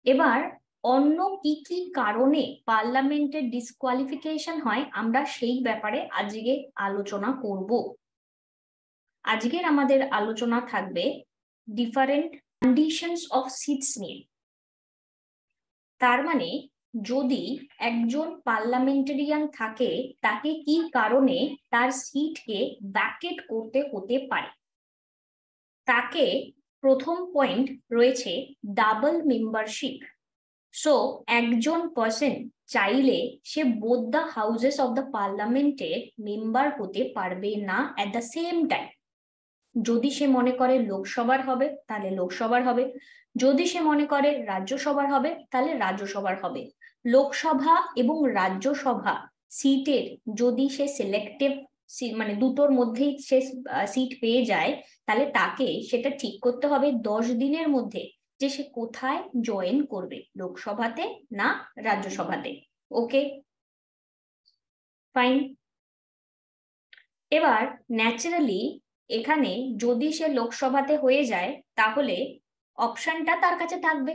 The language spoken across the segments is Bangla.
এবার অন্য কি কি কারণে পার্লামেন্টের ডিসকোয়ালিফিকেশন হয় আমরা সেই ব্যাপারে আজকে আলোচনা করব। আজকের আমাদের আলোচনা থাকবে ডিফারেন্ট কন্ডিশনস অফ সিটস নিয়ে। তার মানে যদি একজন পার্লামেন্টারিয়ান থাকে তাকে কি কারণে তার সিটকে ভ্যাকেট করতে হতে পারে। তাকে প্রথম পয়েন্ট রয়েছে ডাবল মেম্বারশিপ। সো একজন পার্সন চাইলে সে both the houses of the পার্লামেন্টের মেম্বার হতে পারবে না অ্যাট দ্য সেম টাইম। যদি সে মনে করে লোকসভার হবে তাহলে লোকসভার হবে, যদি সে মনে করে রাজ্যসভার হবে তাহলে রাজ্যসভার হবে। লোকসভা এবং রাজ্যসভা সিটের যদি সে সিলেক্টিভ মানে দুটোর মধ্যেই সে সিট পেয়ে যায় তাহলে তাকে সেটা ঠিক করতে হবে 10 দিনের মধ্যে যে সে কোথায় জয়েন করবে, লোকসভাতে না রাজ্যসভাতে। ওকে, ফাইন। এবার ন্যাচারালি এখানে যদি সে লোকসভাতে হয়ে যায় তাহলে অপশনটা তার কাছে থাকবে।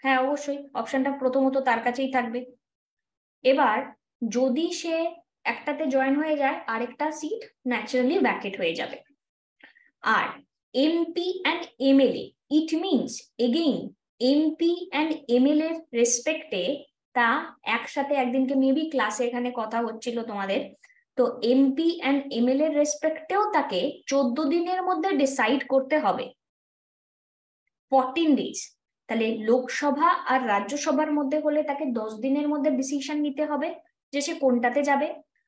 হ্যাঁ, অবশ্যই অপশনটা প্রথমত তার কাছেই থাকবে। এবার যদি সে একটাতে জয়েন হয়ে যায় আরেকটা সিট ন্যাচারালি ভ্যাকেট হয়ে যাবে। আর MP and MLA, it means again MP and MLA এর রেসপেক্টে তা একসাথে একদিনকে মেবি ক্লাসে এখানে কথা হচ্ছিল তোমাদের, তো এমপি অ্যান্ড এমএলএ এর রেসপেক্টেও তাকে 14 দিনের মধ্যে ডিসাইড করতে হবে, 14 days। তাহলে লোকসভা আর রাজ্যসভার মধ্যে হলে তাকে 10 দিনের মধ্যে ডিসিশন নিতে হবে যে সে কোনটাতে যাবে,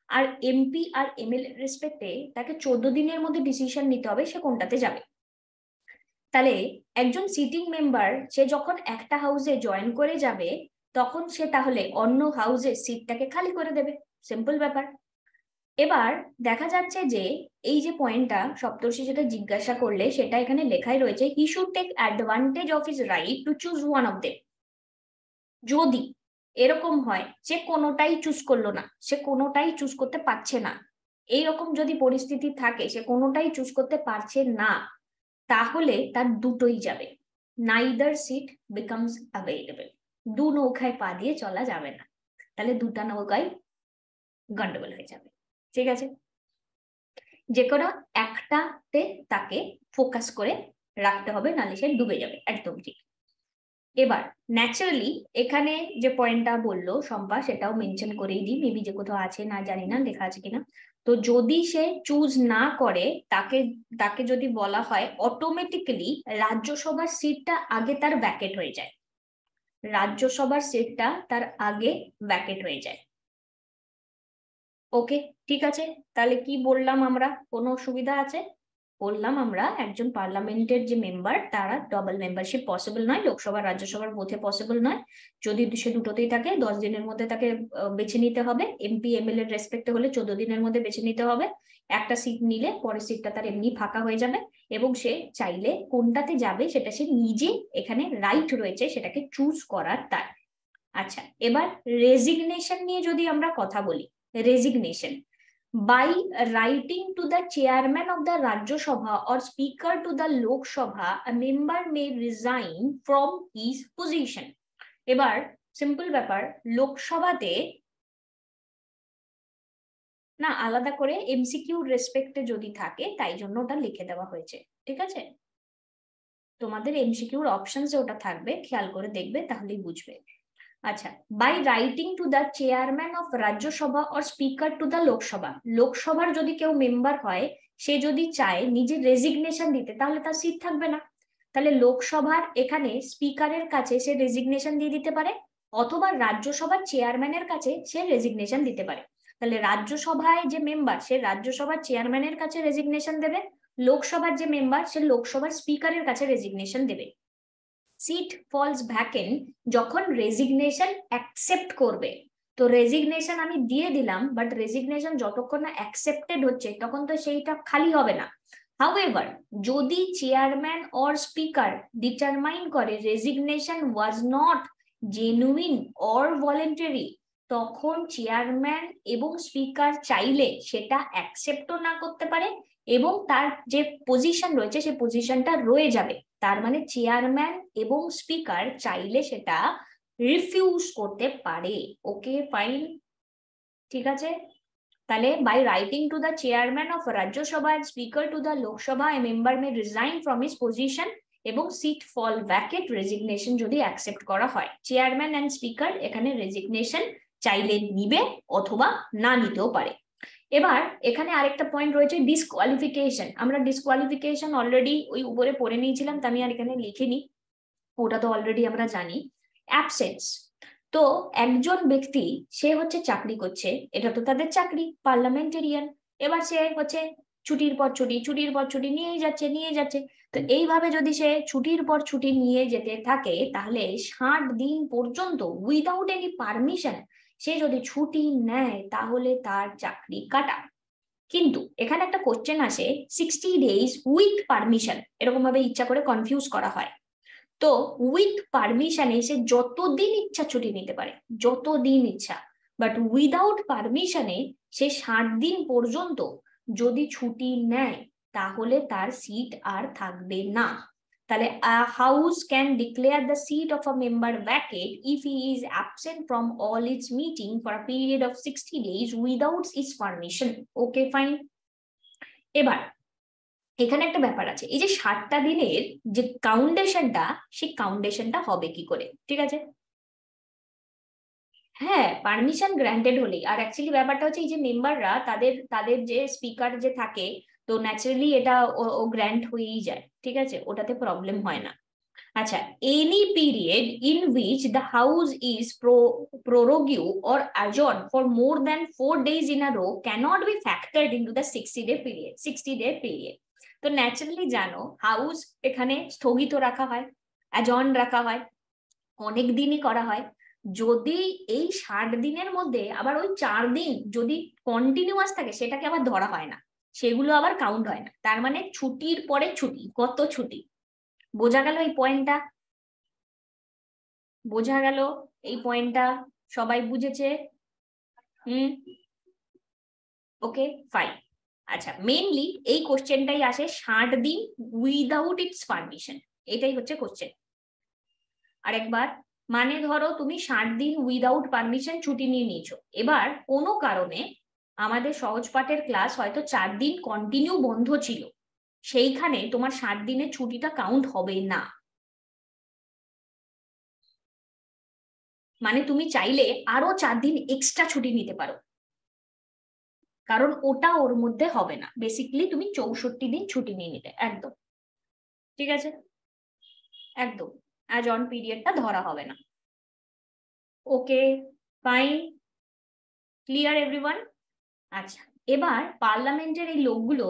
আর এমপি আর এমএলএ রেসপেক্টে তাকে 14 দিনের মধ্যে ডিসিশন নিতে হবে সে কোনটাতে যাবে। তাহলে একজন সিটিং মেম্বার সে যখন একটা হাউসে জয়েন করে যাবে তখন সে তাহলে অন্য হাউসের সিটটাকে খালি করে দেবে, সিম্পল ব্যাপার। এবার দেখা যাচ্ছে যে এই যে পয়েন্টটা সপ্তর্ষি যেটা জিজ্ঞাসা করলে সেটা এখানে লেখাই রয়েছে, he should take advantage of his right to choose one of them. যদি এরকম হয় যে কোনোটাই চুজ করলো না, সে কোনোটাই চুজ করতে পারছে না, এইরকম যদি পরিস্থিতি থাকে সে কোনোটাই চুজ করতে পারছে না, তাহলে তার দুটোই যাবে। Neither seat becomes available. দু নৌকায় পা দিয়ে চলা যাবে না, তাহলে দুটা নৌকায় গন্ডগোল হয়ে যাবে। ঠিক আছে, যে কোনো একটাতে তাকে ফোকাস করে রাখতে হবে, নাহলে সে ডুবে যাবে। একদম ঠিক। এবার ন্যাচারালি এখানে যে পয়েন্টটা বললো শম্পা সেটাও মেনশন করেই দিই, মেবি যে কোথাও আছে না জানি না, লেখা আছে কিনা। তো যদি সে চুজ না করে তাকে তাকে যদি বলা হয় অটোমেটিক্যালি রাজ্যসভার সিটটা আগে তার ভ্যাকেট হয়ে যায়, রাজ্যসভার সিটটা তার আগে ভ্যাকেট হয়ে যায়। ওকে, ঠিক আছে। তাহলে কি বললাম আমরা, কোনো অসুবিধা আছে? বললাম আমরা একজন পার্লামেন্টের যে মেম্বার তারা ডাবল মেম্বারশিপ পসিবল নয়, লোকসভা রাজ্যসভার বোধে পসিবল নয়। যদি সে দুটোতেই থাকে 10 দিনের মধ্যে তাকে বেছে নিতে হবে। এমপি এমএলএ রেসপেক্টে হলে 14 দিনের মধ্যে বেছে নিতে হবে। একটা সিট নিলে পরের সিটটা তার এমনি ফাঁকা হয়ে যাবে, এবং সে চাইলে কোনটাতে যাবে সেটা সে নিজে এখানে রাইট রয়েছে সেটাকে চুজ করার তার। আচ্ছা, এবার রেজিগনেশন নিয়ে যদি আমরা কথা বলি, resignation by writing to the chairman of the Rajya Sabha or speaker to the Lok Sabha, a member may resign from his position. এবার সিম্পল ব্যাপার, লোকসভাতে না আলাদা করে এমসিকিউ রেসপেক্টে যদি থাকে তাই জন্য ওটা লিখে দেওয়া হয়েছে। ঠিক আছে, তোমাদের এমসিকিউর অপশনসে ওটা থাকবে, খেয়াল করে দেখবে তাহলেই বুঝবে। আচ্ছা, by writing to the chairman of Rajya Sabha or speaker to the Lok Sabha, লোকসভার যদি কেউ মেম্বার হয় সে যদি চায় নিজের রেজিগনেশন দিতে তাহলে তার সিট থাকবে না, তাহলে লোকসভার এখানে স্পিকারের কাছে সে রেজিগনেশন দিয়ে দিতে পারে, অথবা রাজ্যসভার চেয়ারম্যানের কাছে সে রেজিগনেশন দিতে পারে। তাহলে রাজ্যসভায় যে মেম্বার সে রাজ্যসভার চেয়ারম্যানের কাছে রেজিগনেশন দেবে, লোকসভার যে মেম্বার সে লোকসভার স্পিকারের কাছে রেজিগনেশন দেবে। সিট ফলস ভ্যাকেন্ট যখন রেজিগনেশন অ্যাকসেপ্ট করবে। তো রেজিগনেশন আমি দিয়ে দিলাম, বাট রেজিগনেশন যতক্ষণ না অ্যাকসেপ্টেড হচ্ছে তখন তো সেইটা খালি হবে না। হাউএভার যদি চেয়ারম্যান অর স্পিকার ডিটারমাইন করে resignation was not genuine or voluntary, তখন চেয়ারম্যান এবং স্পিকার চাইলে সেটা অ্যাকসেপ্টও না করতে পারে এবং তার যে পজিশন রয়েছে সেই পজিশনটা রয়ে যাবে, তার মানে চেয়ারম্যান এবং স্পিকার চাইলে সেটা রিফিউজ করতে পারে। ওকে ফাইন, ঠিক আছে। তাহলে by writing to the chairman of Rajya Sabha and speaker to the Lok Sabha a member may resign from his position এবং সিট ফল ভ্যাকেট রেজিগনেশন যদি অ্যাকসেপ্ট করা হয়। চেয়ারম্যান এন্ড স্পিকার এখানে রেজিগনেশন চাইলে নিবে অথবা না নিতেও পারে। এবার এখানে আরেকটা পয়েন্ট রয়েছে ডিসকোয়ালিফিকেশন। আমরা ডিসকোয়ালিফিকেশন অলরেডি ওই উপরে পড়ে নিয়েছিলাম, তো আমি আর এখানে লিখিনি, ওটা তো অলরেডি আমরা জানি। অ্যাবসেন্স, তো একজন ব্যক্তি সে হচ্ছে চাকরি করছে, এটা তো তাদের চাকরি পার্লামেন্টেরিয়ান, এবার সে হচ্ছে ছুটির পর ছুটি, ছুটির পর ছুটি নিয়ে যাচ্ছে। তো এইভাবে যদি সে ছুটির পর ছুটি নিয়ে যেতে থাকে তাহলে 60 দিন পর্যন্ত উইদাউট এনি পারমিশন সে যদি ছুটি নেয় তাহলে তার চাকরি কাটা। কিন্তু এখানে একটা কোশ্চেন আসে 60 ডেজ উইথ পারমিশন, এরকম ভাবে ইচ্ছা করে কনফিউজ করা হয়। তো উইথ পারমিশনে সে যতদিন ইচ্ছা ছুটি নিতে পারে, যতদিন ইচ্ছা, বাট উইদাউট পারমিশনে সে 60 দিন পর্যন্ত যদি ছুটি নেয় তাহলে তার সিট আর থাকবে না। তাহলে house can declare the seat of a member vacate if he is absent from all its meeting for a period of 60 days without its permission. Okay fine. এবার এখানে একটা ব্যাপার আছে, এই যে 60টা দিনের যে কাউন্ডেশনটা, সেই কাউন্ডেশনটা হবে কি করে, ঠিক আছে। হ্যাঁ, পারমিশন গ্রান্টেড হলেই, আর অ্যাকচুয়ালি ব্যাপারটা হচ্ছে এই যে মেম্বাররা তাদের তাদের যে স্পিকার যে থাকে, তো ন্যাচারালি এটা ও গ্র্যান্ট হয়েই যায়, ঠিক আছে, ওটাতে প্রবলেম হয় না। আচ্ছা, any period in which the house is prorogue or adjourn for more than 4 days in a row cannot be factored into the 60-day period, 60-day period। তো ন্যাচারালি জানো হাউস এখানে স্থগিত রাখা হয়, অ্যাজর্ন রাখা হয়, অনেক দিনই করা হয়। যদি এই 60 দিনের মধ্যে আবার ওই 4 দিন যদি কন্টিনিউয়াস থাকে সেটাকে আবার ধরা হয় না, সেগুলো আবার কাউন্ট হয় না। তার মানে ছুটির পরে ছুটি, কত ছুটি, বোঝা গেল এই পয়েন্টটা? বোঝা গেল এই পয়েন্টটা? সবাই বুঝেছে? Okay fine. আচ্ছা, মেইনলি এই কোশ্চেনটাই আসে 60 দিন উইদাউট ইটস পারমিশন, এটাই হচ্ছে কোশ্চেন। আরেকবার, মানে ধরো তুমি 60 দিন উইদাউট পারমিশন ছুটি নিয়ে নিয়েছো, এবার কোনো কারণে আমাদের সহজ পাঠের ক্লাস হয়তো 4 দিন কন্টিনিউ বন্ধ ছিল, সেইখানে তোমার 60 দিনের ছুটিটা কাউন্ট হবে না। মানে তুমি চাইলে আরো 4 দিন এক্সট্রা ছুটি নিতে পারো, কারণ ওটা ওর মধ্যে হবে না। বেসিক্যালি তুমি 64 দিন ছুটি নিয়ে নিতে একদম, ঠিক আছে, একদম অ্যাজ অন পিরিয়ডটা ধরা হবে না। Okay fine, clear everyone? আচ্ছা, এবার পার্লামেন্টের এই লোকগুলো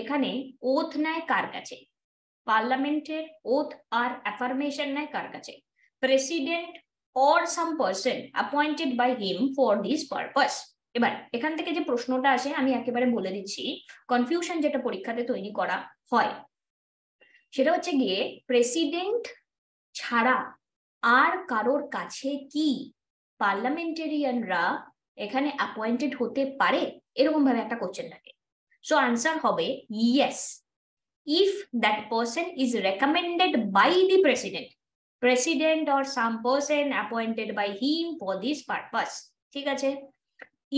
এখানে ওথ নেয় কার কাছে? পার্লামেন্টের ওথ আর অ্যাফার্মেশন নেয় কার কাছে? President or some person appointed by him for this purpose। এবার এখান থেকে যে প্রশ্নটা আসে আমি একেবারে বলে দিচ্ছি, কনফিউশন যেটা পরীক্ষাতে তৈরি করা হয় সেটা হচ্ছে গিয়ে প্রেসিডেন্ট ছাড়া আর কারোর কাছে কি পার্লামেন্টেরিয়ানরা এখানে অ্যাপয়েন্টেড হতে পারে, এরকম ভাবে একটা কোশ্চেন থাকে। সো আনসার হবে yes, if that person is recommended by the president or some person appointed by him for this purpose, ঠিক আছে।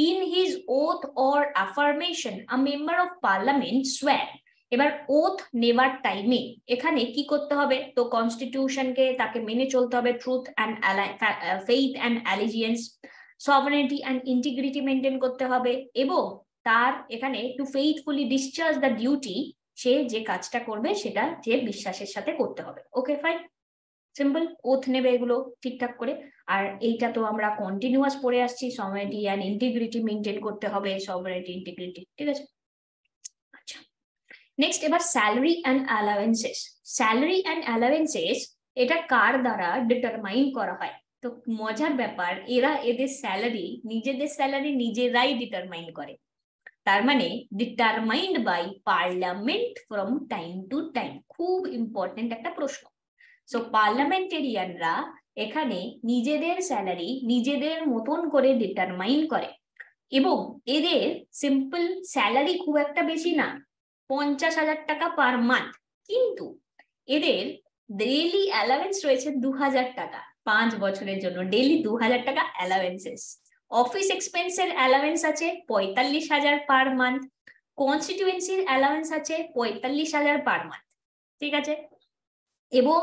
in his oath or affirmation a member of parliament swear। এবার ওথ নেবার টাইমে এখানে কি করতে হবে? তো কনস্টিটিউশনকে তাকে মেনে চলতে হবে, truth and faith and allegiance, sovereignty and integrity maintain করতে হবে, এবং তার এখানে to faithfully discharge the duty, সে যে কাজটা করবে সেটা যে বিশ্বাসের সাথে করতে হবে। ওকে ফাইন, সিম্পল, ওথ নেবে এগুলো ঠিকঠাক করে। আর এইটা তো আমরা কন্টিনিউয়াস পড়ে আসছি, সভারেনিটি অ্যান্ড ইন্টিগ্রিটি মেনটেন করতে হবে, সভারেনিটি ইন্টিগ্রিটি, ঠিক আছে। আচ্ছা, নেক্সট এবার salary and allowances. Salary and allowances এটা কার দ্বারা ডিটারমাইন করা হয়? তো মজার ব্যাপার, এরা এদের স্যালারি নিজেরাই ডিটারমাইন করে। তার মানে determined by parliament from time to time. খুব ইম্পর্টেন্ট একটা প্রশ্ন। সো পার্লামেন্টেরিয়ানরা এখানে নিজেদের স্যালারি নিজেদের মতন করে ডিটারমাইন করে, এবং এদের সিম্পল স্যালারি খুব একটা বেশি না, 50,000 টাকা পার মান্থ। কিন্তু এদের ডেইলি অ্যালাওয়েন্স রয়েছে 2000 টাকা 5 বছরের জন্য, ডেইলি 2000 টাকা অ্যালাওয়েন্সেস। অফিস এক্সপেন্সের অ্যালাওয়েন্স আছে 45,000 পার মান্থ, কনস্টিটিউয়েন্সির অ্যালাওয়েন্স আছে 45,000 পার মান্থ, ঠিক আছে। এবং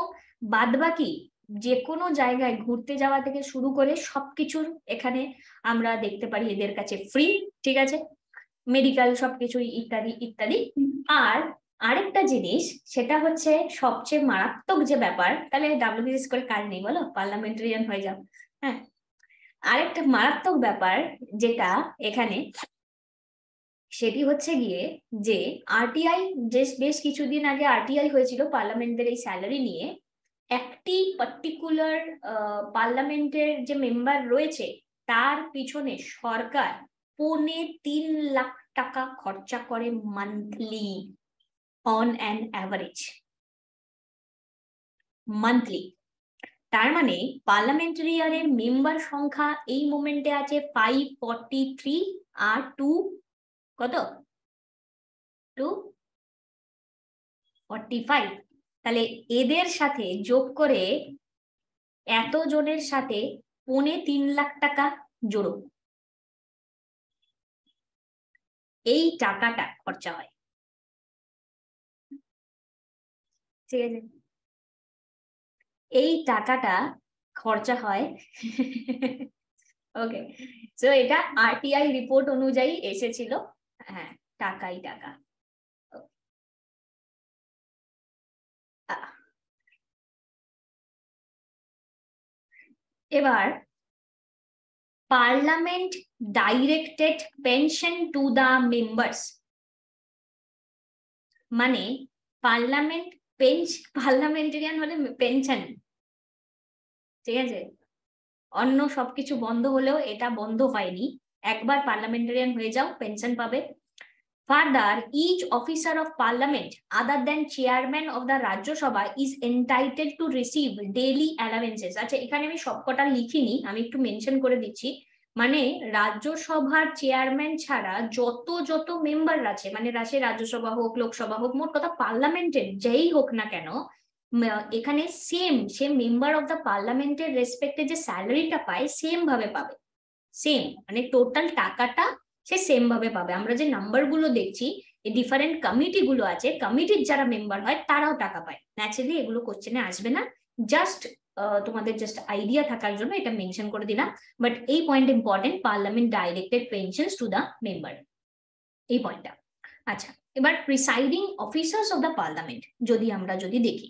বাদবাকি যে কোনো জায়গায় ঘুরতে যাওয়া থেকে শুরু করে সবকিছুর এখানে আমরা দেখতে পারি এদের কাছে ফ্রি, ঠিক আছে, মেডিকেল সবকিছুই ইত্যাদি ইত্যাদি। আর আরেকটা জিনিস সেটা হচ্ছে সবচেয়ে মারাত্মক যে ব্যাপার, তাহলে ডাব্লিউবিসিএস করে কাজ নেই বলো, পার্লামেন্টারিয়ান হয়ে যাও। হ্যাঁ, আরেকটা মারাত্মক ব্যাপার যেটা এখানে, সেটি হচ্ছে গিয়ে যে আরটিআই, বেশ কিছুদিন আগে আরটিআই হয়েছিল পার্লামেন্টের এই স্যালারি নিয়ে। একটি পার্টিকুলার পার্লামেন্টের যে মেম্বার রয়েছে তার পিছনে সরকার 3.25 লাখ টাকা খরচা করে monthly, on an average monthly. তার মানে পার্লামেন্টারিয়ানের মেম্বার সংখ্যা এই মোমেন্টে আছে 543, আর কত 245। তাহলে এদের সাথে যোগ করে এত জনের সাথে 3.25 লাখ টাকা জোড়ো, এই টাকাটা খরচা হয়, ঠিক আছে, এই টাকাটা খরচা হয়। ওকে, সো এটা আরটিআই রিপোর্ট অনুযায়ী এসেছিল। হ্যাঁ, টাকাই টাকা। এবার parliament directed pension to the members, মানে পার্লামেন্টারিয়ান হলে পেনশন, ঠিক আছে, অন্য সবকিছু বন্ধ হলেও এটা বন্ধ হয়নি, একবার পার্লামেন্টারিয়ান হয়ে যাও পেনশন পাবে। Further, each officer of parliament other than chairman of the Rajya Sabha is entitled to receive daily allowances. আচ্ছা, এখানে আমি সবকটা লিখিনি, আমি একটু মেনশন করে দিচ্ছি। মানে রাজ্যসভার চেয়ারম্যান ছাড়া যত মেম্বার আছে, মানে রাজ্যসভা হোক লোকসভা হোক, মোট কথা পার্লামেন্টের যেই হোক না কেন, এখানে সেম মেম্বার অফ দ্য পার্লামেন্টের রেসপেক্টে যে স্যালারিটা পায় সেম ভাবে পাবে, সেম, মানে টোটাল টাকাটা সে সেম ভাবে পাবে। আমরা যে নাম্বার গুলো দেখছি, এই ডিফারেন্ট কমিটি গুলো আছে, কমিটির যারা মেম্বার হয় তারাও টাকা পায়। ন্যাচারালি এগুলো কোশ্চেনে আসবে না, জাস্ট তোমাদের জাস্ট আইডিয়া থাকার জন্য এটা মেনশন করে দিলাম। বাট এই point important, parliament directed pensions to the member, এই পয়েন্টটা। আচ্ছা, এবার presiding officers of the parliament যদি দেখি,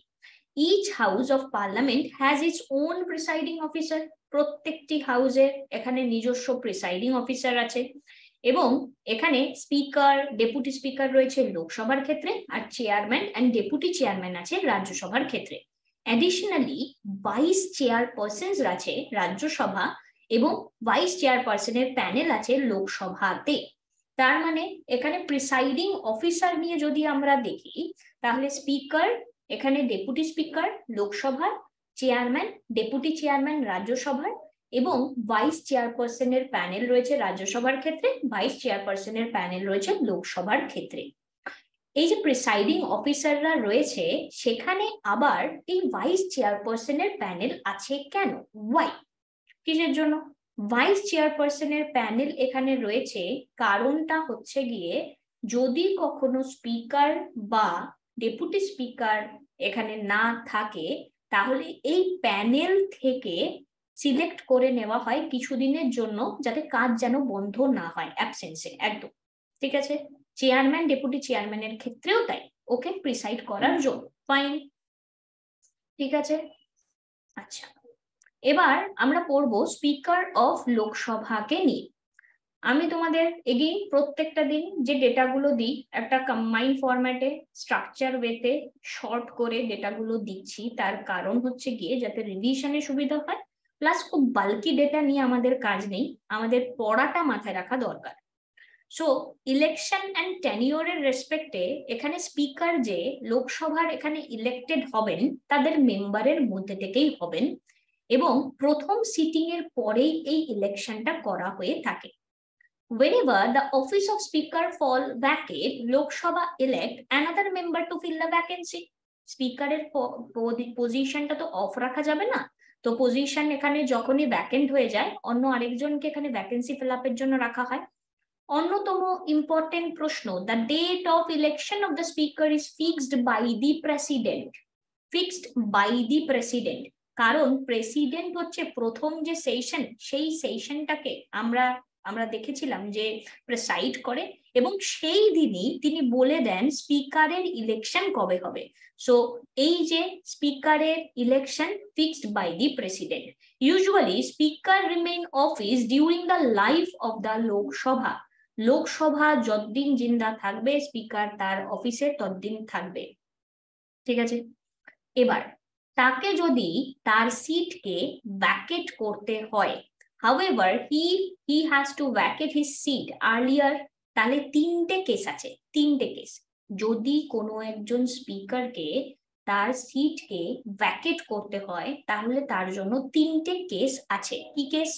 each house of parliament has its own presiding officer. প্রত্যেকটি হাউসের এখানে নিজস্ব প্রিসাইডিং অফিসার আছে, এবং এখানে স্পিকার ডেপুটি স্পিকার রয়েছে লোকসভার ক্ষেত্রে, আর চেয়ারম্যান অ্যান্ড ডেপুটি চেয়ারম্যান আছে রাজ্যসভার ক্ষেত্রে। অ্যাডিশনালি ভাইস চেয়ারপারসনস আছে রাজ্যসভা, এবং ভাইস চেয়ারপারসনের প্যানেল আছে লোকসভাতে। তার মানে এখানে প্রিসাইডিং অফিসার নিয়ে যদি আমরা দেখি, তাহলে স্পিকার এখানে ডেপুটি স্পিকার লোকসভার, চেয়ারম্যান ডেপুটি চেয়ারম্যান রাজ্যসভার, এবং ভাইস চেয়ারপারসনের প্যানেল রয়েছে রাজ্যসভার ক্ষেত্রে, ভাইস চেয়ারপারসনের প্যানেল রয়েছে লোকসভার ক্ষেত্রে। এই যে প্রিসাইডিং অফিসাররা রয়েছে, সেখানে আবার এই ভাইস চেয়ারপারসনের প্যানেল আছে কেন, ওয়াই, কিসের জন্য ভাইস চেয়ারপারসনের প্যানেল এখানে রয়েছে? কারণটা হচ্ছে গিয়ে, যদি কখনো স্পিকার বা ডেপুটি স্পিকার এখানে না থাকে, তাহলে এই প্যানেল থেকে সিলেক্ট করে নেওয়া হয় কিছুদিনের জন্য, যাতে কাজ যেন বন্ধ না হয় অ্যাবসেন্সে, একদম, ঠিক আছে। চেয়ারম্যান ডেপুটি চেয়ারম্যানের ক্ষেত্রেও তাই, ওকে প্রিসাইড করার জন্য, ফাইন, ঠিক আছে। আচ্ছা, এবার আমরা পড়বো স্পিকার অফ লোকসভাকে নিয়ে। আমি তোমাদের এগেইন প্রত্যেকটা দিন যে ডেটাগুলো দিই, একটা কম্বাইন্ড ফরম্যাটে স্ট্রাকচার ওয়েতে শর্ট করে ডেটাগুলো দিচ্ছি, তার কারণ হচ্ছে গিয়ে যাতে রিভিশনে সুবিধা হয়, প্লাস খুব বাল্কি ডেটা নিয়ে আমাদের কাজ নেই, আমাদের পড়াটা মাথায় রাখা দরকার। সো ইলেকশন অ্যান্ড টেনিওরের রেসপেক্টে এখানে স্পিকার যে লোকসভার এখানে ইলেক্টেড হবেন, তাদের মেম্বারের মধ্যে থেকেই হবেন, এবং প্রথম সিটিং এর পরেই এই ইলেকশনটা করা হয়ে থাকে। Whenever the office of speaker fall vacant, Lok Sabha elect another member to fill the vacancy. স্পিকারের পজিশনটা তো অফ রাখা যাবে না, তো পজিশন এখানে যখনই ভ্যাকেন্ট হয়ে যায় অন্য আরেকজনকে এখানে ভ্যাকেন্সি ফিল আপের জন্য রাখা হয়। অন্যতম ইম্পর্টেন্ট প্রশ্ন, the date of election of the speaker is fixed by the president. Fixed by the president, কারণ প্রেসিডেন্ট হচ্ছে প্রথম যে সেশন, সেই সেশনটাকে আমরা দেখেছিলাম যে প্রেসাইড করে, এবং সেই দিনই তিনি বলে দেন স্পিকারের ইলেকশন কবে হবে। সো এই যে স্পিকারের election fixed by the president. Usually speaker remain office during the life of the Lok Sabha. Lok Sabha যতদিন জিন্দা থাকবে স্পিকার তার অফিসে ততদিন থাকবে, ঠিক আছে। এবার তাকে যদি তার সিটকে ভ্যাকেট করতে হয়, however he has to vacate his seat earlier, তাহলে তিনটে কেস আছে, তিনটে কেস। যদি কোনো একজন স্পিকারকে তার সিটকে ভ্যাকেট করতে হয় তাহলে তার জন্য তিনটে কেস আছে। কি case?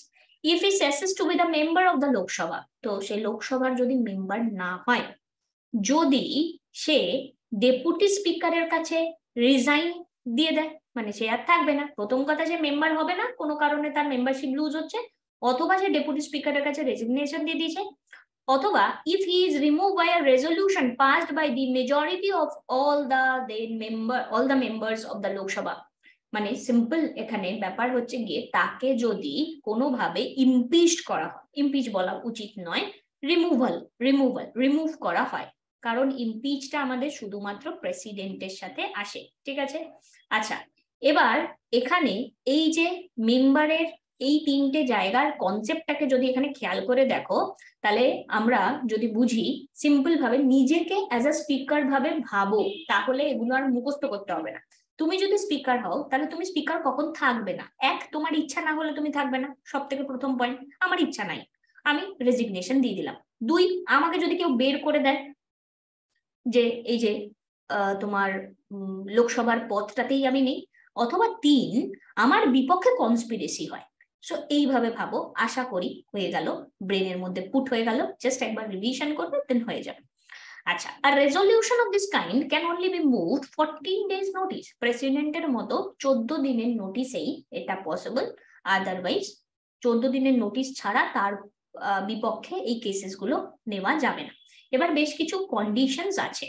if he ceases to be the member of the Lok Sabha, তো সে লোকসভার যদি মেম্বার না হয়, যদি সে ডেপুটি স্পিকারের কাছে রিজাইন দিয়ে দেয়, মানে সে আর থাকবে না, প্রথম কথা সে মেম্বার হবে না, কোনো কারণে তার মেম্বারশিপ লুজ হচ্ছে, অথবা সে ডেপুটি স্পিকারের কাছে রেজিগনেশন দিয়ে দিয়েছে, অথবা if he is remove by a resolution passed by the majority of all the members of the Lok Sabha. মানে সিম্পল এখানে ব্যাপার হচ্ছে গিয়ে তাকে যদি কোনোভাবে ইমপিচ করা হয়, ইমপিচ বলা উচিত নয়, রিমুভ করা হয়, কারণ ইমপিচটা আমাদের শুধুমাত্র প্রেসিডেন্টের সাথে আসে, ঠিক আছে। আচ্ছা, এবার এখানে এই যে মেম্বারের এই তিনটে জায়গার কনসেপ্টটাকে যদি এখানে খেয়াল করে দেখো, তাহলে আমরা যদি বুঝি সিম্পল ভাবে, নিজেকে অ্যাজ আ স্পিকার ভাবে ভাবো, তাহলে এগুলো আর মুখস্থ করতে হবে না। তুমি যদি স্পিকার হও তাহলে তুমি স্পিকার কখন থাকবে না? এক, তোমার ইচ্ছা না হলে তুমি থাকবে না, সব থেকে প্রথম পয়েন্ট, আমার ইচ্ছা নাই, আমি রেজিগনেশন দিয়ে দিলাম। দুই, আমাকে যদি কেউ বের করে দেয় যে এই যে তোমার লোকসভার পদটাতেই আমি নেই, অথবা তিন, আমার বিপক্ষে কনস্পিরেসি হয়। সো এইভাবে ভাবো, আশা করি হয়ে গেল, ব্রেনের মধ্যে পুট হয়ে গেল, জাস্ট একবার রিভিশন করবে দেন হয়ে যাবে। আচ্ছা, আর resolution of this kind can only be moved 14 days notice. প্রেসিডেন্টের মতো 14 দিনের নোটিসেই এটা পসিবল, আদারওয়াইজ 14 দিনের নোটিস ছাড়া তার বিপক্ষে এই কেসেসগুলো নেওয়া যাবে না। এবার বেশ কিছু কন্ডিশনস আছে।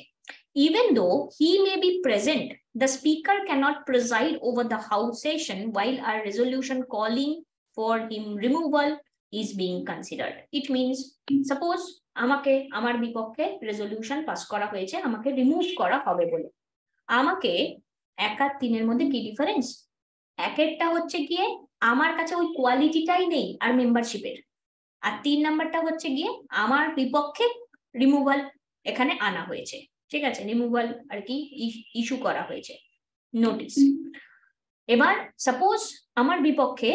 Even though he may be present, the speaker cannot preside over the house session while a resolution calling for him removal is being considered. It means, suppose আমাকে আমার বিপক্ষে রেজলিউশন পাস করা হয়েছে আমাকে রিমুভ করা হবে বলে, আমাকে এক আর তিনের মধ্যে কি ডিফারেন্স? একেরটা হচ্ছে গিয়ে আমার কাছে ওই কোয়ালিটিটাই নেই আর মেম্বারশিপের, আর তিন নাম্বারটা হচ্ছে গিয়ে আমার বিপক্ষে রিমুভাল এখানে আনা হয়েছে, ঠিক আছে, রিমুভাল আর কি ইস্যু করা হয়েছে নোটিস। এবার সাপোজ আমার বিপক্ষে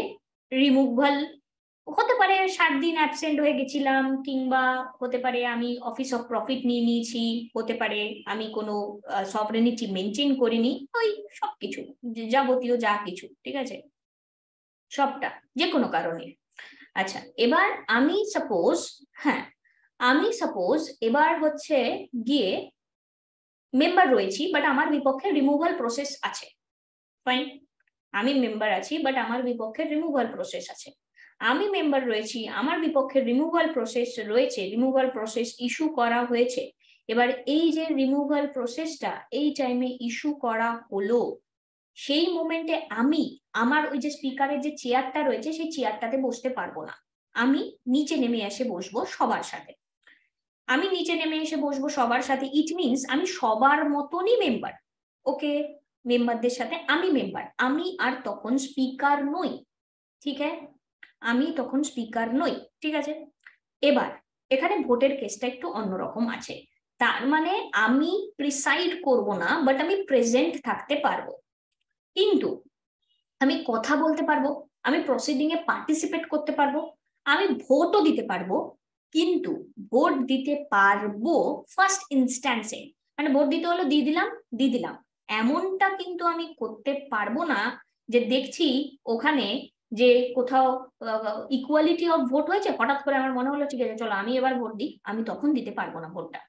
রিমুভাল হতে পারে 7 দিন অ্যাবসেন্ট হয়ে গেছিলাম, কিংবা হতে পারে আমি অফিস অফ প্রফিট নিয়ে নিয়েছি, হতে পারে আমি কোনো সভরেনিটি মেনটেন করিনি, ওই সবকিছু যাবতীয় যা কিছু, ঠিক আছে, সবটা যে কোনো কারণে। আচ্ছা, এবার আমি সাপোজ এবার হচ্ছে গিয়ে মেম্বার রয়েছি, বাট আমার বিপক্ষে রিমুভাল প্রসেস আছে, ফাইন, আমি মেম্বার আছি বাট আমার বিপক্ষে রিমুভাল প্রসেস আছে, আমি মেম্বার রয়েছি, আমার বিপক্ষে রিমুভাল প্রসেস রয়েছে, রিমুভাল প্রসেস ইস্যু করা হয়েছে। এবার এই যে রিমুভাল প্রসেসটা এই টাইমে ইস্যু করা হলো, সেই মোমেন্টে আমি আমার ওই যে স্পিকারের যে চেয়ারটা রয়েছে সেই চেয়ারটাতে বসতে পারবো না, আমি নিচে নেমে এসে বসবো সবার সাথে, আমি নিচে নেমে এসে বসবো সবার সাথে। ইট মিনস আমি সবার মতনই মেম্বার, ওকে, মেম্বারদের সাথে আমি মেম্বার, আমি আর তখন স্পিকার নই, ঠিক আছে, আমি তখন স্পিকার নই, ঠিক আছে। এবার এখানে ভোটের কেসটা একটু অন্যরকম আছে, তার মানে আমি প্রিসাইড করব না বাট আমি প্রেজেন্ট থাকতে পারবো, কিন্তু আমি কথা বলতে পারবো, আমি প্রসিডিং এ পার্টিসিপেট করতে পারবো, আমি ভোটও দিতে পারবো, কিন্তু ভোট দিতে পারবো ফার্স্ট ইনস্ট্যান্সে, মানে ভোট দিতে হলো দিয়ে দিলাম, এমনটা কিন্তু আমি করতে পারবো না যে দেখছি ওখানে যে কোথাও ইকুয়ালিটি অফ ভোট হয়েছে, হঠাৎ করে আমার মনে হলো ঠিক আছে চলো আমি এবার ভোট দিই, আমি তখন দিতে পারবো না ভোটটা,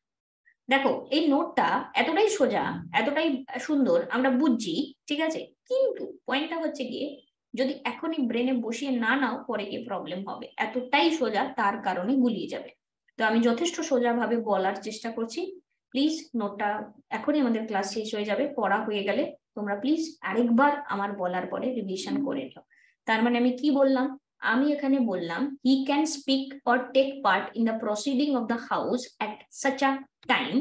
দেখো এই নোটটা এতটাই সোজা, এতটাই সুন্দর, আমরা বুঝছি, ঠিক আছে, কিন্তু পয়েন্টটা হচ্ছে গিয়ে যদি এখনই ব্রেনে বসিয়ে না নাও পরে গিয়ে প্রবলেম হবে। এতটাই সোজা, তার কারণে গুলিয়ে যাবে। তো আমি যথেষ্ট সোজাভাবে বলার চেষ্টা করছি। প্লিজ নোটটা, এখনই আমাদের ক্লাস শেষ হয়ে যাবে, পড়া হয়ে গেলে তোমরা প্লিজ আরেকবার আমার বলার পরে রিভিশন করে নিও। তার মানে আমি কি বললাম? আমি এখানে বললাম he can speak or take part in the proceeding of the house at such a time,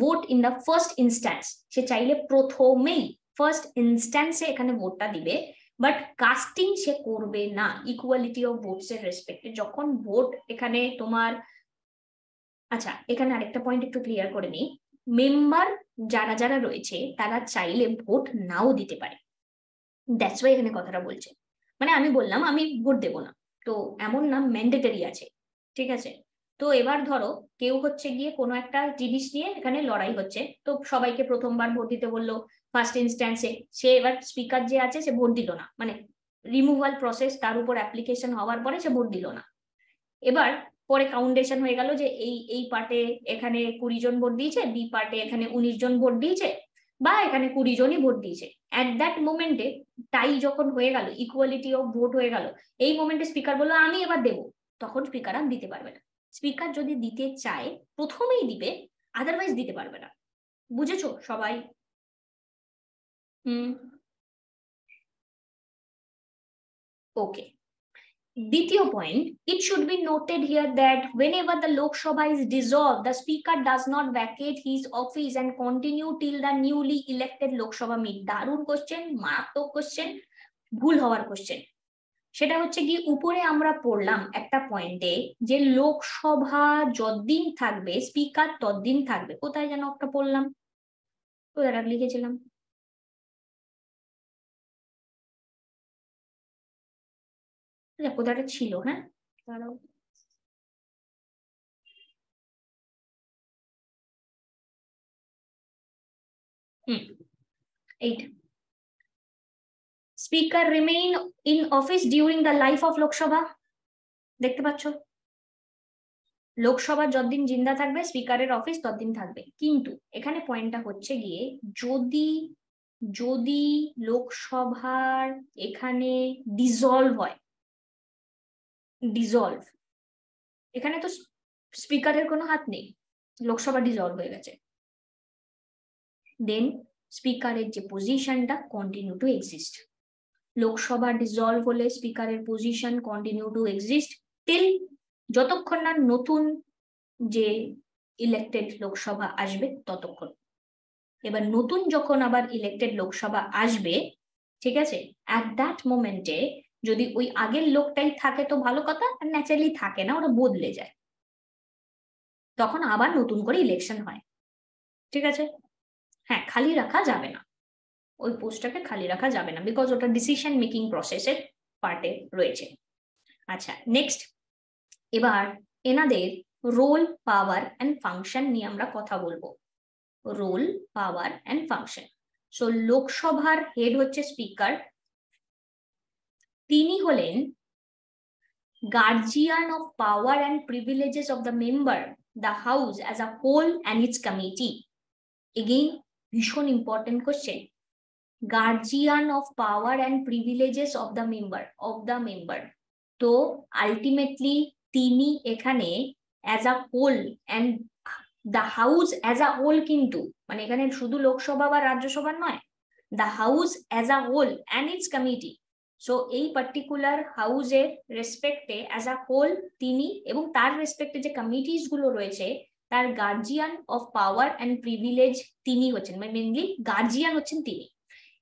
vote in the first instance. সে চাইলে প্রথমেই ফার্স্ট ইনস্ট্যান্সে এখানে ভোটটা দিবে, বাট কাস্টিং সে করবে না ইকুয়ালিটি অফ ভোটস এর রেসপেক্টে। যখন ভোট এখানে তোমার, আচ্ছা এখানে আরেকটা পয়েন্ট একটু ক্লিয়ার করে নিই, মেম্বার যারা যারা রয়েছে তারা চাইলে ভোট নাও দিতে পারে। দ্যাটস ওয়াই এখানে কথাটা বলছে। মানে আমি বললাম আমি ভোট দেবো না, তো এমন না, ম্যান্ডেটরি আছে, ঠিক আছে। তো এবার ধরো কেউ হচ্ছে গিয়ে কোনো একটা জিনিস নিয়ে এখানে লড়াই হচ্ছে, তো সবাইকে প্রথমবার ভোট দিতে বললো ফার্স্ট ইনস্ট্যান্সে, সে এবার স্পিকার যে আছে সে ভোট দিল না, মানে রিমুভাল প্রসেস তার উপর অ্যাপ্লিকেশন হওয়ার পরে সে ভোট দিল না। এবার পরে কাউন্টেশন হয়ে গেল যে এই এই পার্টে এখানে 20 জন ভোট দিয়েছে, বি পার্টে এখানে 19 জন ভোট দিয়েছে, বা এখানে 20 জনই ভোট দিয়েছে। অ্যাট দ্যাট মোমেন্টে টাই যখন হয়ে গেল, ইকুয়ালিটি অফ ভোট হয়ে গেল, এই মোমেন্টে স্পিকার বললো আমি এবার দেবো, তখন স্পিকার আর দিতে পারবে না। স্পিকার যদি দিতে চায় প্রথমেই দিবে, আদারওয়াইজ দিতে পারবে না। বুঝেছো সবাই? হুম, ওকে। দ্বিতীয় point, it should be noted here that whenever the Lok Sabha is dissolved, the speaker does not vacate his office and continue till the newly elected Lok Sabha meet. দারুণ কোশ্চেন, মারাত্মক কোশ্চেন, ভুল হওয়ার কোশ্চেন। সেটা হচ্ছে কি, উপরে আমরা পড়লাম একটা পয়েন্টে যে লোকসভা যতদিন থাকবে স্পিকার ততদিন থাকবে। কোথায় যেন একটা পড়লাম, কোথায় লিখেছিলাম, কোথাটা ছিল, হ্যাঁ দাঁড়াও। হুম, এইটা, speaker remain in office during the life of Lok Sabha. দেখতে পাচ্ছ, লোকসভা যতদিন জিন্দা থাকবে স্পিকারের অফিস ততদিন থাকবে। কিন্তু এখানে পয়েন্টটা হচ্ছে গিয়ে যদি যদি লোকসভার এখানে ডিজলভ হয়, ডিজলভ, এখানে তো স্পিকারের কোনো হাত নেই, লোকসভা ডিজলভ হয়ে গেছে, দেন স্পিকারের যে পজিশনটা continue to exist. Lok Sabha dissolved হলে স্পিকারের position continue to exist till, যতক্ষণ না নতুন যে ইলেক্টেড লোকসভা আসবে ততক্ষণ। এবার নতুন যখন আবার ইলেক্টেড লোকসভা আসবে, ঠিক আছে, অ্যাট দ্যাট মোমেন্টে যদি ওই আগের লোকটাই থাকে তো ভালো কথা, আর ন্যাচারালি থাকে না, ওরা বদলে যায়, তখন আবার নতুন করে ইলেকশন হয়, ঠিক আছে। হ্যাঁ, খালি রাখা যাবে না, ওই পোস্টটাকে খালি রাখা যাবে না, বিকজ ওটা ডিসিশন মেকিং প্রসেসের পার্টে রয়েছে। আচ্ছা নেক্সট, এবার এনাদের রোল, পাওয়ার অ্যান্ড ফাংশন নিয়ে আমরা কথা বলবো। Role, power and function. So লোকসভার হেড হচ্ছে স্পিকার, তিনি হলেন guardian of power and privileges of the member, the house as a whole and its committee. Again, ভীষণ important question. Guardian of power and privileges of the member. তো আলটিমেটলি তিনি এখানে as a whole and the house as a whole, কিন্তু মানে এখানে শুধু লোকসভা বা রাজ্যসভা নয়, the house as a whole and its committee. So এই পার্টিকুলার হাউসের রেসপেক্টে অ্যাজ আ হোল তিনি, এবং তার রেসপেক্টে যে কমিটিস গুলো রয়েছে তার guardian of power and privilege তিনি হচ্ছেন, মানে মেনলি গার্জিয়ান হচ্ছেন তিনি।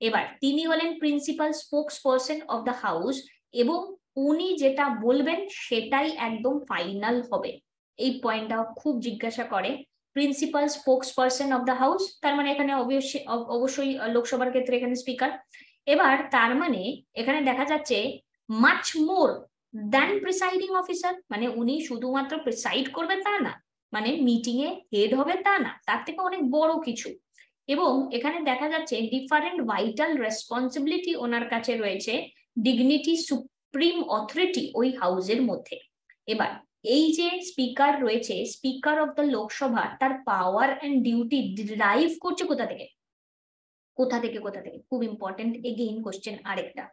এবার তিনি হলেন principal spokes person of the house, এবং উনি যেটা বলবেন সেটাই একদম ফাইনাল হবে। এই পয়েন্টটা খুব জিজ্ঞাসা করে, principal spokes person of the house, তার মানে এখানে অবশ্যই লোকসভার ক্ষেত্রে এখানে স্পিকার। এবার তার মানে এখানে দেখা যাচ্ছে much more than presiding officer, মানে উনি শুধুমাত্র প্রিসাইড করবে তা না, মানে মিটিং এ হেড হবে তা না, তার থেকে অনেক বড় কিছু। এবং এখানে দেখা যাচ্ছে ডিফারেন্ট ভাইটাল রেসপন্সিবিলিটি ওনার কাছে রয়েছে, ডিগনিটি, সুপ্রিম অথরিটি ওই হাউসের মধ্যে। এবার এই যে স্পিকার রয়েছে, স্পিকার অফ দ্য লোকসভা, তার পাওয়ার এন্ড ডিউটি ডিরাইভ করছে কোথা থেকে? কোথা থেকে? খুব ইম্পর্টেন্ট এগেইন কোশ্চেন আরেকটা।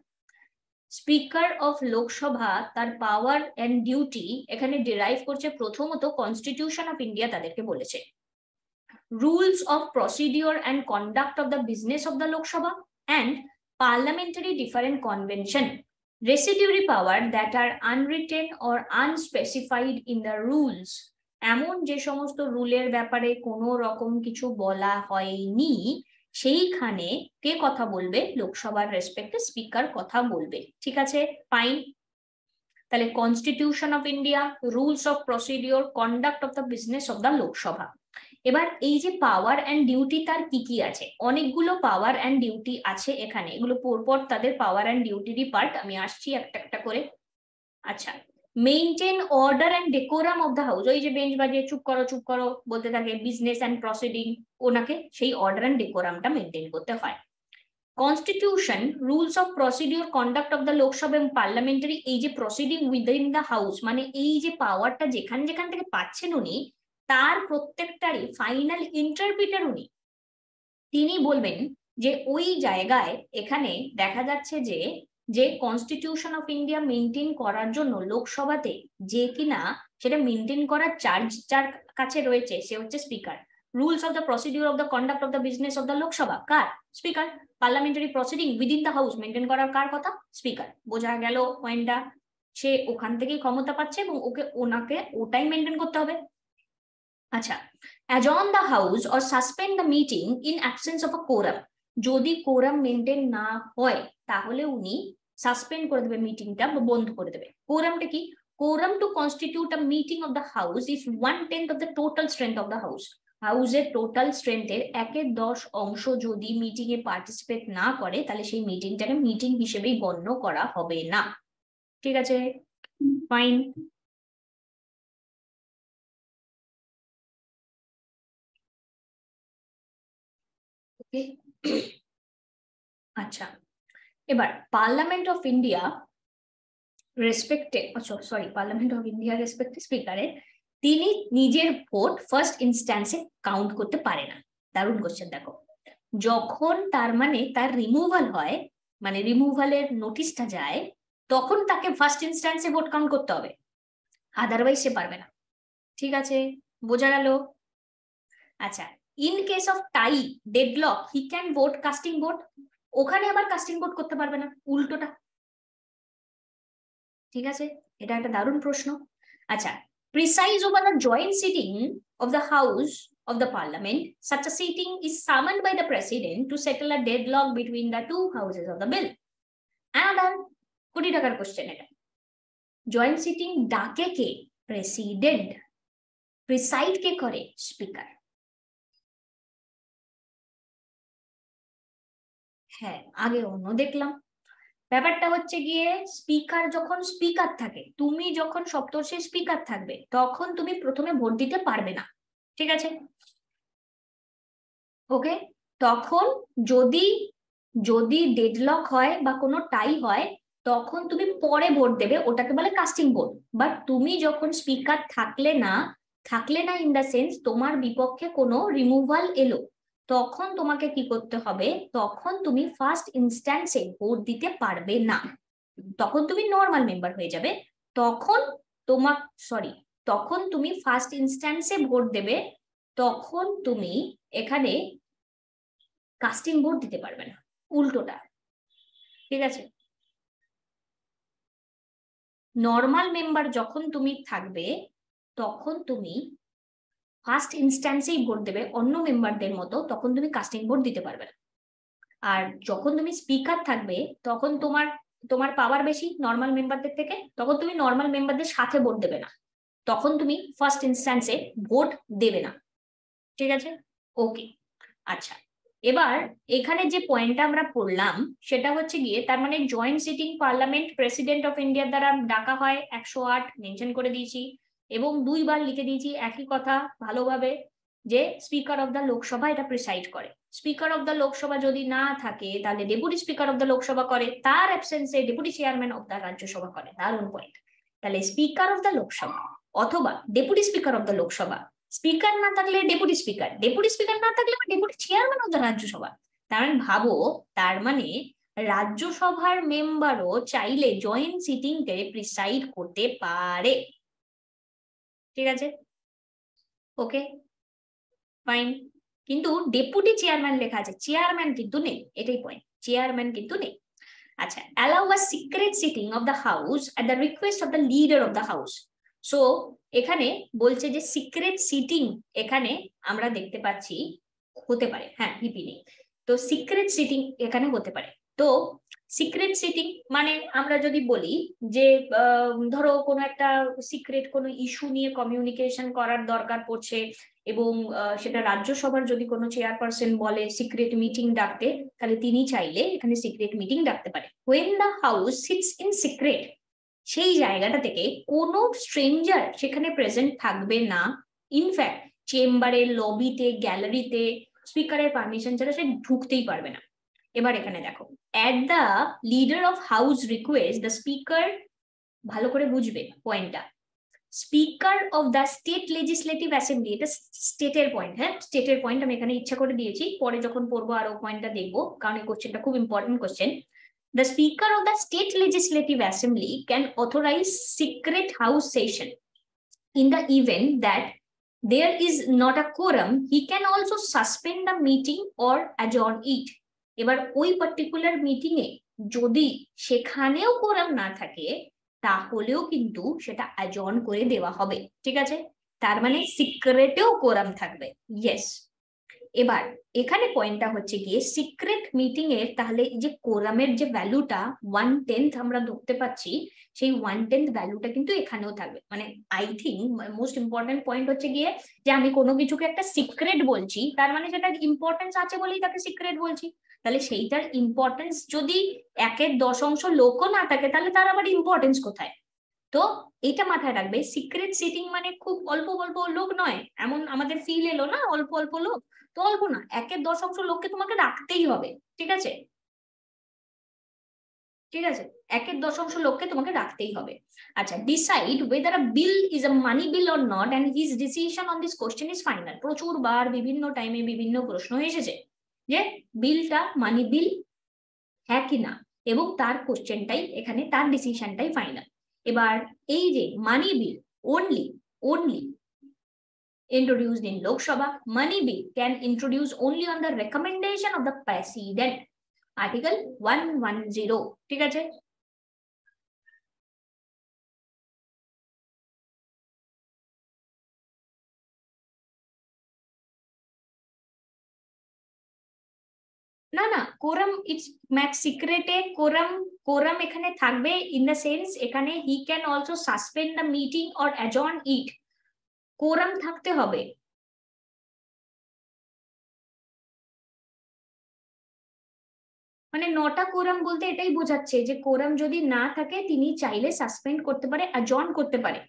স্পিকার অফ লোকসভা তার পাওয়ার এন্ড ডিউটি এখানে ডিরাইভ করছে প্রথমত কনস্টিটিউশন অফ ইন্ডিয়া তাদেরকে বলেছে, rules of procedure and conduct of the business of the Lok Sabha and parliamentary different convention, residuary power that are unwritten or unspecified in the rules. এমন যে সমস্ত রুলের ব্যাপারে কোনো রকম কিছু বলা হয়নি, সেইখানে কে কথা বলবে? লোকসভার রেসপেক্টে স্পিকার কথা বলবে। ঠিক আছে, ফাইন। তাহলে constitution of India, rules of procedure, conduct of the business of the Lok Sabha. এবার এই যে পাওয়ার অ্যান্ড ডিউটি তার কি কি আছে? অনেকগুলো পাওয়ার অ্যান্ড ডিউটি আছে এখানে, এগুলো পরপর তাদের পাওয়ার অ্যান্ড ডিউটিরই পার্ট, আমি আসছি একটা একটা করে। আচ্ছা, maintain order and decorum of the house, ওই যে বেঞ্চ বাজিয়ে চুপ করো বলতে থাকে বিজনেস অ্যান্ড প্রসিডিং, ওনাকে সেই অর্ডার অ্যান্ড ডেকোরামটা মেনটেন করতে হয়। Constitution, rules of procedure, conduct of the Lok Sabha এবং পার্লামেন্টারি, এই যে প্রসিডিং উইদিন দ্য হাউস, মানে এই যে পাওয়ারটা যেখান যেখান থেকে পাচ্ছেন উনি, তার প্রত্যেকটারই ফাইনাল ইন্টারপ্রিটার উনি। তিনি বলবেন যে ওই জায়গায় এখানে দেখা যাচ্ছে যে কনস্টিটিউশন অফ ইন্ডিয়া মেনটেন করার জন্য লোকসভাতে যে কিনা সেটা মেনটেন করার চার্জ যার কাছে রয়েছে সে হচ্ছে speaker. Rules of the procedure of the conduct of the business of the Lok Sabha car? Speaker. Parliamentary proceeding within the house maintain করার কার কথা? স্পিকার। বোঝা গেল পয়েন্টটা? সে ওখান থেকেই ক্ষমতা পাচ্ছে এবং ওনাকে ওটাই মেনটেন করতে হবে। আচ্ছা, adjourn the house or suspend the meeting in absence of a quorum, যদি কোরাম মেনটেন না হয় তাহলে উনি সাসপেন্ড করে দেবে মিটিংটা বা বন্ধ করে দেবে। কোরামটা কি? Quorum two constitute a meeting of the house is 1/10 of the total strength of the house. হাউসের টোটাল স্ট্রেংথের 1/10 অংশ যদি মিটিং এ পার্টিসিপেট না করে তাহলে সেই মিটিংটাকে মিটিং হিসেবেই গণ্য করা হবে না। ঠিক আছে, ফাইন। আচ্ছা, এবার পার্লামেন্ট অফ ইন্ডিয়া রেসপেক্টে, সরি, পার্লামেন্ট অফ ইন্ডিয়া রেসপেক্টে স্পিকারের, তিনি নিজের ভোট ফার্স্ট ইনস্ট্যান্সে কাউন্ট করতে পারে না। দারুণ কোশ্চেন, দেখো। যখন তার মানে তার রিমুভাল হয়, মানে রিমুভালের নোটিশটা যায়, তখন তাকে ফার্স্ট ইনস্ট্যান্সে ভোট কাউন্ট করতে হবে, আদারওয়াইজ সে পারবে না। ঠিক আছে, বোঝা গেল? আচ্ছা, in case of tie, deadlock, he can vote casting vote. ওখানে আবার কাস্টিং ভোট করতে পারবে না, উল্টোটা। ঠিক আছে, এটা একটা দারুণ প্রশ্ন। আচ্ছা, presides over the joint sitting of the house of the parliament, such a sitting is summoned by the president to settle a deadlock between the two houses of the bill. Another কোটি টাকার কোশ্চেন এটা। জয়েন্ট সিটিং ডাকে কে? প্রেসিডেন্ট। প্রিসাইড কে করে? স্পিকার। হ্যাঁ, আগে অন্য দেখলাম। ব্যাপারটা হচ্ছে গিয়ে স্পিকার যখন স্পিকার থাকে, তুমি যখন সপ্তর্ষি স্পিকার থাকবে তখন তুমি প্রথমে ভোট দিতে পারবে না। ঠিক আছে, ওকে। তখন যদি যদি ডেডলক হয় বা কোনো টাই হয় তখন তুমি পরে ভোট দেবে, ওটাকে বলে কাস্টিং ভোট। বাট তুমি যখন স্পিকার থাকলে না ইন দা সেন্স তোমার বিপক্ষে কোনো রিমুভাল এলো, তখন তোমাকে কি করতে হবে? তখন তুমি ফার্স্ট ইনস্ট্যান্সে ভোট দিতে পারবে না, তখন তুমি নর্মাল মেম্বার হয়ে যাবে। তখন তখন তুমি ফার্স্ট ইনস্ট্যান্সে ভোট দেবে, তখন তুমি এখানে কাস্টিং ভোট দিতে পারবে না, উল্টোটা। ঠিক আছে, নর্মাল মেম্বার যখন তুমি থাকবে তখন তুমি ফার্স্ট ইনস্ট্যান্সেই ভোট দেবে অন্য মেম্বারদের মতো, তখন তুমি কাস্টিং ভোট দিতে পারবে না। আর যখন তুমি স্পিকার থাকবে তখন তোমার পাওয়ার বেশি নর্মাল মেম্বারদের থেকে, তখন তুমি নর্মাল মেম্বারদের সাথে ভোট দেবে না, তখন তুমি ফার্স্ট ইনস্ট্যান্সে ভোট দেবে না। ঠিক আছে, ওকে। আচ্ছা, এবার এখানে যে পয়েন্টটা আমরা পড়লাম সেটা হচ্ছে গিয়ে, তার মানে joint sitting parliament president of ইন্ডিয়ার দ্বারা ডাকা হয়, 108 মেনশন করে দিয়েছি, এবং 2 বার লিখে দিয়েছি একই কথা ভালোভাবে, যে স্পিকার অফ দ্য লোকসভা এটা প্রিসাইড করে। স্পিকার অফ দ্য লোকসভা যদি না থাকে তাহলে deputy speaker of the Lok Sabha করে, তার অ্যাবসেন্সে deputy chairman of the Rajya Sabha করে। দারুণ পয়েন্ট। তাহলে স্পিকার অফ দ্য লোকসভা অথবা deputy speaker of the Lok Sabha. Speaker না থাকলে ডেপুটি স্পিকার, ডেপুটি স্পিকার না থাকলে deputy chairman of the Rajya Sabha. তার মানে ভাবো, তার মানে রাজ্যসভার মেম্বারও চাইলে জয়েন্ট সিটিং কে প্রিসাইড করতে পারে। ঠিক আছে, ওকে ফাইন। কিন্তু ডেপুটি চেয়ারম্যান লেখা আছে, চেয়ারম্যান কিন্তু নেই, এটাই পয়েন্ট, চেয়ারম্যান কিন্তু নেই। আচ্ছা, allow a secret sitting of the house at the request of the leader of the house. So এখানে বলছে যে সিক্রেট সিটিং এখানে আমরা দেখতে পাচ্ছি হতে পারে, হ্যাঁ ভিপি নেই, তো সিক্রেট সিটিং এখানে হতে পারে। তো সিক্রেট সিটিং মানে আমরা যদি বলি যে ধরো কোনো একটা সিক্রেট কোনো ইস্যু নিয়ে কমিউনিকেশন করার দরকার পড়ছে, এবং সেটা রাজ্যসভার যদি কোনো চেয়ারপারসন বলে সিক্রেট মিটিং ডাকতে, তাহলে তিনি চাইলে এখানে সিক্রেট মিটিং ডাকতে পারে। When the house sits in secret, সেই জায়গাটা থেকে কোনো স্ট্রেঞ্জার সেখানে প্রেজেন্ট থাকবে না। ইনফ্যাক্ট চেম্বারে, লবিতে, গ্যালারিতে স্পিকারের পারমিশন ছাড়া সে ঢুকতেই পারবে না। এবার এখানে দেখো, at the leader of house request the speaker, ভালো করে বুঝবে পয়েন্টটা, speaker of the state legislative assembly, এটা স্টেটের পয়েন্ট, হ্যাঁ স্টেটের পয়েন্ট আমি এখানে ইচ্ছা করে দিয়েছি, পরে যখন পড়বো আরো পয়েন্টটা দেখবো, কারণ এই কোশ্চেনটা খুব important question. The Speaker of the State Legislative Assembly can authorize secret house session. In the event that there is not a quorum, he can also suspend the meeting or adjourn it. এবার ওই পার্টিকুলার মিটিং এ যদি সেখানেও কোরাম না থাকে, তাহলেও কিন্তু সেটা অ্যাজর্ন করে দেওয়া হবে। ঠিক আছে, তার মানে সিক্রেটেও কোরাম থাকবে, ইয়েস। এবার এখানে পয়েন্টটা হচ্ছে গিয়ে সিক্রেট মিটিং এর তাহলে যে কোরামের যে ভ্যালুটা 1/10 আমরা ধরতে পাচ্ছি, সেই 1/10 ভ্যালুটা কিন্তু এখানেও থাকবে। মানে I think most important point হচ্ছে গিয়ে যে আমি কোনো কিছুকে একটা সিক্রেট বলছি, তার মানে সেটা ইম্পর্টেন্স আছে বলেই তাকে সিক্রেট বলছি। তাহলে সেইটার ইম্পর্টেন্স যদি 1/10 লোকও না থাকে, তাহলে তার আবার ইম্পর্টেন্স কোথায়? তো এটা মাথায় রাখবে, সিক্রেট সিটিং মানে খুব অল্প অল্প লোক নয়, এমন আমাদের ফিল এলো না অল্প অল্প লোক, তো অল্প না, 1/10 লোককে তোমাকে রাখতেই হবে। ঠিক আছে, ঠিক আছে, 1/10 লোককে তোমাকে রাখতেই হবে। আচ্ছা, decide whether a bill is a money bill or not and his decision on this question is final। প্রচুর বার বিভিন্ন টাইমে বিভিন্ন প্রশ্ন এসেছে যে বিলটা মানি বিল হ্যাঁ কি না, এবং তার কোশ্চেনটাই এখানে, তার ডিসিশনটাই ফাইনাল। এবার এই যে মানি বিল only introduced in Lok Sabha, money bill can introduce only on the recommendation of the president, article 110। ঠিক আছে, না না কোরাম ইটস ম্যাক্স সিক্রেটে কোরাম এখানে থাকবে ইন দ্য সেন্স এখানে he can also suspend the meeting or adjourn it, quorum থাকতে হবে। মানে 9টা কোরাম বলতে এটাই বোঝাচ্ছে যে কোরাম যদি না থাকে তিনি চাইলে সাসপেন্ড করতে পারে, অ্যাজর্ন করতে পারে।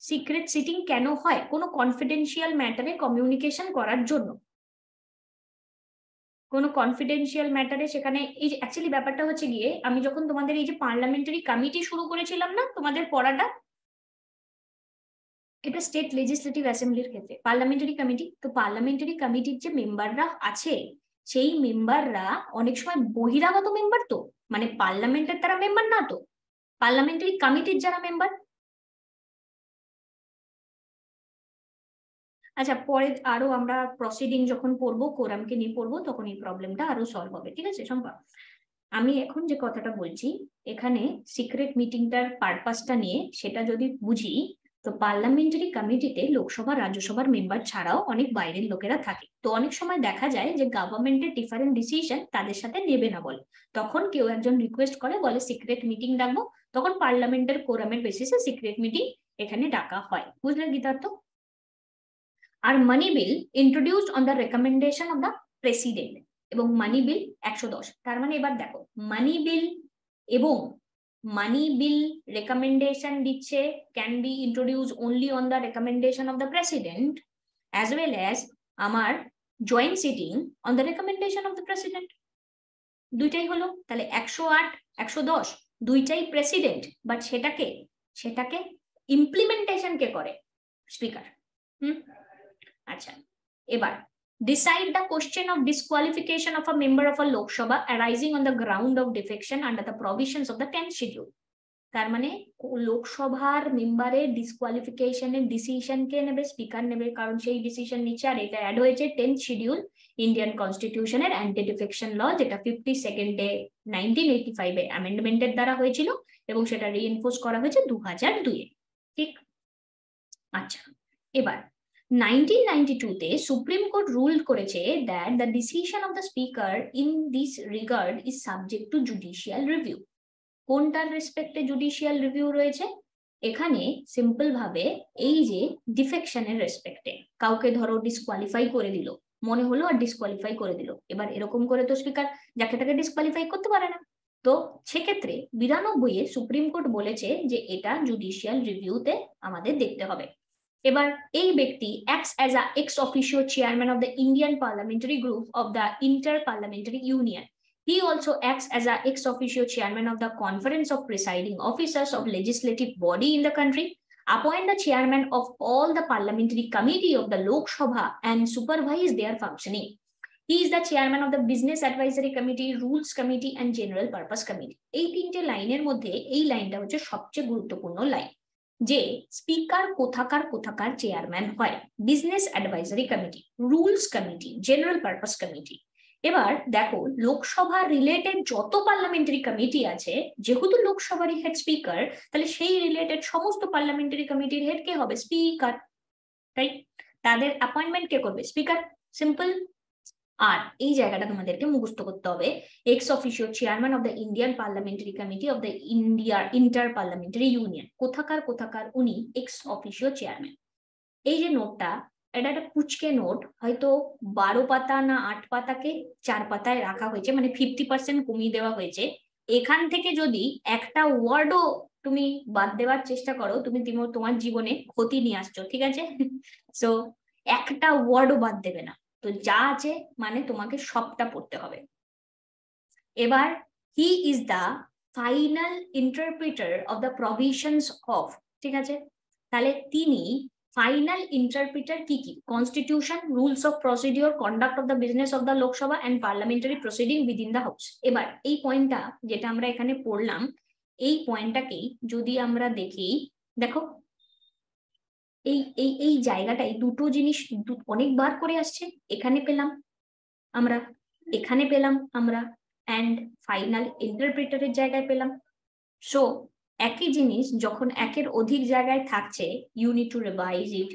সিক্রেট সিটিং কেন হয়? কোনো কনফিডেন্সিয়াল ম্যাটারে কমিউনিকেশন করার জন্য, কোনো কনফিডেন্সিয়াল ম্যাটারে সেখানে এই যে অ্যাকচুয়ালি ব্যাপারটা হচ্ছে গিয়ে, আমি যখন তোমাদের এই যে পার্লামেন্টারি কমিটি শুরু করেছিলাম না তোমাদের পড়াটা, এটা স্টেট লেজিসলেটিভ অ্যাসেম্বলির ক্ষেত্রে পার্লামেন্টারি কমিটি, তো পার্লামেন্টারি কমিটির যে মেম্বাররা আছে, সেই মেম্বাররা অনেক সময় বহিরাগত মেম্বার, তো মানে পার্লামেন্টের তারা মেম্বার না, তো পার্লামেন্টারি কমিটির যারা মেম্বার। আচ্ছা, পরে আরো আমরা প্রসিডিং যখন পড়বো, কোরামকে নিয়ে পড়বো, তখন এই প্রবলেমটা আরো সলভ হবে। ঠিক আছে শম্পা, আমি এখন যে কথাটা বলছি এখানে সিক্রেট মিটিংটার পারপাসটা নিয়ে সেটা যদি বুঝি, তো পার্লামেন্টারি কমিটিতে লোকসভা রাজ্যসভার মেম্বার ছাড়াও অনেক বাইরের লোকেরা থাকে। তো অনেক সময় দেখা যায় যে গভর্নমেন্টের ডিফারেন্ট ডিসিশন তাদের সাথে নেবে না বলে, তখন কেউ একজন রিকোয়েস্ট করে, বলে সিক্রেট মিটিং ডাকবো, তখন পার্লামেন্টের কোরামের বেসিসে সিক্রেট মিটিং এখানে ডাকা হয়। বুঝলে গীতার্থ? আর money bill introduced on the recommendation of the president, এবং মানি বিল 110। তার মানে এবার দেখো, মানি বিল এবং মানি বিল রেকমেন্ডেশন দিচ্ছে can be introduce only on the recommendation of the president, as well as আমার joint sitting on the recommendation of the president. দুইটাই হলো, তাহলে 108 110 দুইটাই প্রেসিডেন্ট, বাট সেটাকে ইমপ্লিমেন্টেশন কে করে? স্পিকার। আচ্ছা, এবার decide the question of disqualification of a member of a Lok Sabha arising on the ground of defection under the provisions of the 10th schedule. তার মানে লোকসভার মেম্বারের ডিসকোয়ালিফিকেশনের ডিসিশন কে নেবে? স্পিকার নেবে, কারণ সেই ডিসিশন নিচ্ছে। আর এটা অ্যাড হয়েছে 10th শিডিউল ইন্ডিয়ান কনস্টিটিউশনের অ্যান্টি ডিফেকশন ল, যেটা 52nd 1985 এ অ্যামেন্ডমেন্টের দ্বারা হয়েছিল এবং সেটা রিএনফোর্স করা হয়েছে 2002 এ। ঠিক। আচ্ছা, এবার 1992 তে সুপ্রিম কোর্ট রুল করেছে that the decision of the speaker in this regard is subject to judicial review. কোনটার রেসপেক্টে জুডিশিয়াল রিভিউ রয়েছে? এখানে সিম্পল ভাবে এই যে ডিফেকশনের রেসপেক্টে, কাউকে ধরো ডিসকোয়ালিফাই করে দিল, মনে হলো আর ডিসকোয়ালিফাই করে দিল। এবার এরকম করে তো স্পিকার যাকে তাকে ডিসকোয়ালিফাই করতে পারে না। তো সেক্ষেত্রে 92 এ সুপ্রিম কোর্ট বলেছে যে এটা জুডিশিয়াল রিভিউতে আমাদের দেখতে হবে। এবার এই ব্যক্তি acts as a ex officio chairman of the Indian Parliamentary Group of the Inter-Parliamentary Union. He also acts as a ex officio chairman of the Conference of Presiding Officers of Legislative Body in the country, appoint the chairman of all the parliamentary committee of the Lok Sabha and supervise their functioning. He is the chairman of the Business Advisory Committee, Rules Committee and General Purpose Committee. এই তিনটে লাইনের মধ্যে এই লাইনটা হচ্ছে সবচেয়ে গুরুত্বপূর্ণ লাইন, যে স্পিকার কোথাকার কোথাকার চেয়ারম্যান হয়। Business advisory committee, rules committee, general purpose committee. এবার দেখো লোকসভা রিলেটেড যত পার্লামেন্টারি কমিটি আছে, যেহেতু লোকসভারই হেড স্পিকার, তাহলে সেই রিলেটেড সমস্ত পার্লামেন্টারি কমিটির হেড কে হবে? স্পিকার। তাই তাদের অ্যাপয়েন্টমেন্ট কে করবে? স্পিকার। সিম্পল। আর এই জায়গাটা তোমাদেরকে মুখস্থ করতে হবে, x officio chairman of the Indian parliamentary committee of the inter parliamentary union. কোথাকার কোথাকার উনি এক্স অফিসিও চেয়ারম্যান। এই যে নোটটা, এটা একটা পুচকে নোট, হয়তো 12 পাতা না 8 পাতাকে 4 পাতায় রাখা হয়েছে, মানে 50% কমিয়ে দেওয়া হয়েছে। এখান থেকে যদি একটা ওয়ার্ডও তুমি বাদ দেওয়ার চেষ্টা করো, তুমি তোমার জীবনে ক্ষতি নিয়ে আসছো। ঠিক আছে? সো একটা ওয়ার্ডও বাদ দেবে না। তো যা আছে মানে তোমাকে সবটা পড়তে হবে। এবার he is the final interpreter of the provisions of, ঠিক আছে? তাহলে তিনি ফাইনাল ইন্টারপ্রিটার কি কি? Constitution, rules of procedure, conduct of the business of the Lok Sabha and parliamentary proceeding within the house. এবার এই পয়েন্টটা যেটা আমরা এখানে পড়লাম, এই পয়েন্টটাকেই যদি আমরা দেখি, দেখো এই এই এই জায়গাটাই দুটো জিনিস অনেকবার করে আসছে। এখানে পেলাম আমরা, এখানে পেলাম আমরা, অ্যান্ড ফাইনাল ইন্টারপ্রিটারের জায়গায় পেলাম। সো একই জিনিস যখন একের অধিক জায়গায় থাকছে, you need to revise it,